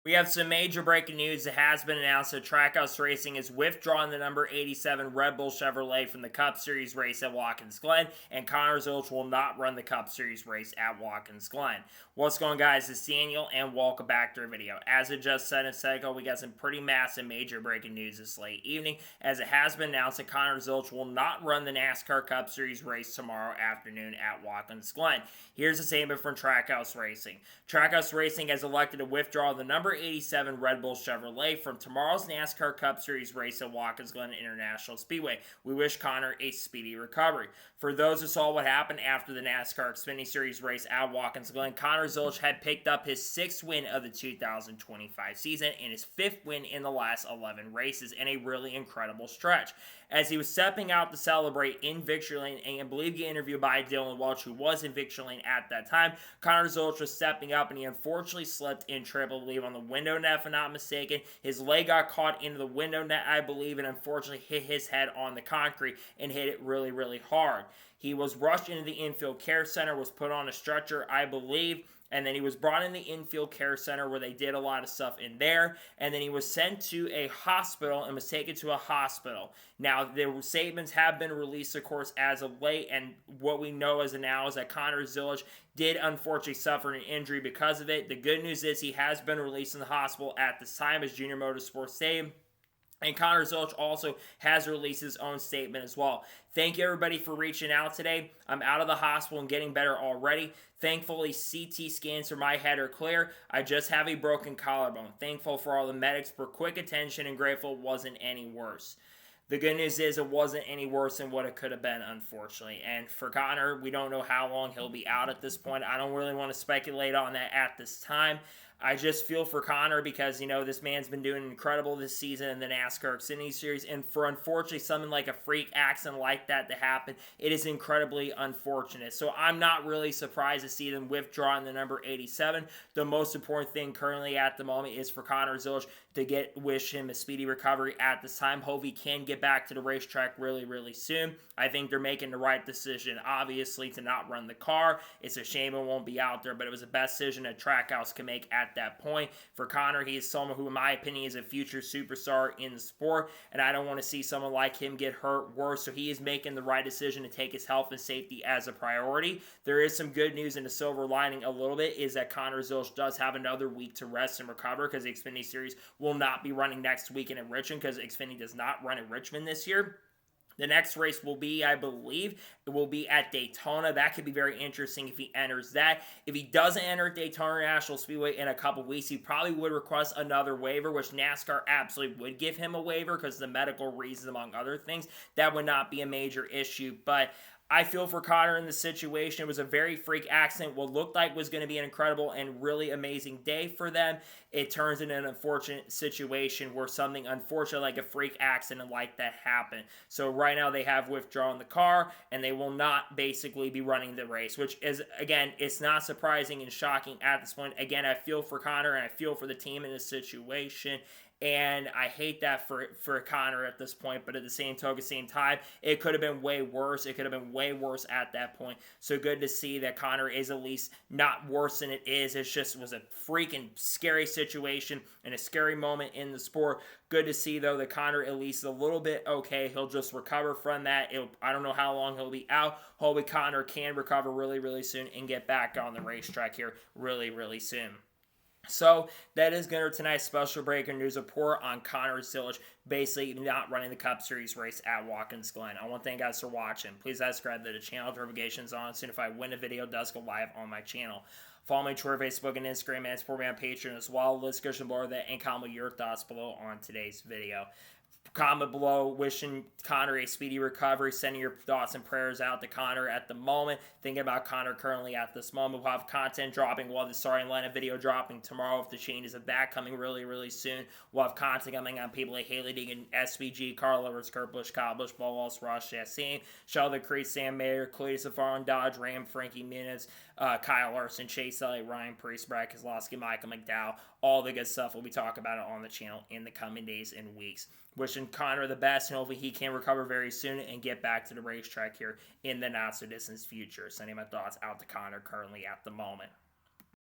We have some major breaking news that has been announced that Trackhouse Racing is withdrawing the number 87 Red Bull Chevrolet from the Cup Series race at Watkins Glen, and Connor Zilisch will not run the Cup Series race at Watkins Glen. What's going on, guys? It's Daniel, and welcome back to our video. As I just said a second ago, we got some pretty massive major breaking news this late evening, as it has been announced that Connor Zilisch will not run the NASCAR Cup Series race tomorrow afternoon at Watkins Glen. Here's a statement from Trackhouse Racing. Trackhouse Racing has elected to withdraw the number 87 Red Bull Chevrolet from tomorrow's NASCAR Cup Series race at Watkins Glen International Speedway. We wish Connor a speedy recovery. For those who saw what happened after the NASCAR Xfinity Series race at Watkins Glen, Connor Zilisch had picked up his 6th win of the 2025 season and his 5th win in the last 11 races in a really incredible stretch. As he was stepping out to celebrate in Victory Lane, and I believe he interviewed by Dylan Welch, who was in Victory Lane at that time, Connor Zilisch was stepping up, and he unfortunately slipped in trip, I believe, on the window net, if I'm not mistaken. His leg got caught into the window net, I believe, and unfortunately hit his head on the concrete and hit it really, really hard. He was rushed into the infield care center, was put on a stretcher, I believe, and then he was brought in the infield care center where they did a lot of stuff in there. And then he was sent to a hospital and was taken to a hospital. Now, the statements have been released, of course, as of late. And what we know as of now is that Connor Zilisch did unfortunately suffer an injury because of it. The good news is he has been released from the hospital at this time, as Junior Motorsports stated. And Connor Zilisch also has released his own statement as well. Thank you, everybody, for reaching out today. I'm out of the hospital and getting better already. Thankfully, CT scans for my head are clear. I just have a broken collarbone. Thankful for all the medics for quick attention and grateful it wasn't any worse. The good news is it wasn't any worse than what it could have been, unfortunately. And for Connor, we don't know how long he'll be out at this point. I don't really want to speculate on that at this time. I just feel for Connor because, this man's been doing incredible this season in the NASCAR Xfinity Series. And for, unfortunately, something like a freak accident like that to happen, it is incredibly unfortunate. So I'm not really surprised to see them withdrawing the number 87. The most important thing currently at the moment is for Connor Zilisch to wish him a speedy recovery at this time. Hope he can get back to the racetrack really, really soon. I think they're making the right decision, obviously, to not run the car. It's a shame it won't be out there, but it was the best decision a Trackhouse can make at that point. For Connor, he is someone who, in my opinion, is a future superstar in the sport, and I don't want to see someone like him get hurt worse, so he is making the right decision to take his health and safety as a priority. There is some good news in the silver lining a little bit, is that Connor Zilisch does have another week to rest and recover, because the Xfinity Series will not be running next weekend in Richmond, because Xfinity does not run in Richmond this year. The next race will be, I believe, it will be at Daytona. That could be very interesting if he enters that. If he doesn't enter Daytona National Speedway in a couple weeks, he probably would request another waiver, which NASCAR absolutely would give him a waiver because of the medical reasons, among other things. That would not be a major issue, but I feel for Connor in the situation. It was a very freak accident. What looked like was going to be an incredible and really amazing day for them. It turns into an unfortunate situation where something unfortunate like a freak accident like that happened. So right now they have withdrawn the car and they will not basically be running the race, which is, again, it's not surprising and shocking at this point. Again, I feel for Connor and I feel for the team in this situation. And I hate that for Connor at this point, but at the same time, it could have been way worse. It could have been way worse at that point. So good to see that Connor is at least not worse than it is. It just was a freaking scary situation and a scary moment in the sport. Good to see, though, that Connor at least is a little bit okay. He'll just recover from that. I don't know how long he'll be out. Hopefully Connor can recover really, really soon and get back on the racetrack here really, really soon. So that is going to be tonight's special breaking news report on Connor Zilisch basically not running the Cup Series race at Watkins Glen. I want to thank you guys for watching. Please subscribe to the channel, notifications on soon if I win a video does go live on my channel. Follow me on Twitter, Facebook, and Instagram, and support me on Patreon as well. Let's go below that and comment your thoughts below on today's video. Comment below wishing Connor a speedy recovery, sending your thoughts and prayers out to Connor at the moment, thinking about Connor currently at this moment. We'll have content dropping. We'll have the starting lineup video dropping tomorrow if the changes of that coming really, really soon. We'll have content coming on people like Haley Deegan, SVG, Carl Edwards, Kurt Busch, Kyle Busch, Paul Walsh, Ross Chastain, Sheldon Creed, Sam Mayer, Cletus Safar, Dodge, Ram, Frankie Muniz, Kyle Larson, Chase Elliott, Ryan Preece, Brad Keselowski, Michael McDowell, all the good stuff. We'll be talking about it on the channel in the coming days and weeks. Wishing Connor the best, and hopefully he can recover very soon and get back to the racetrack here in the not-so-distant future. Sending my thoughts out to Connor currently at the moment.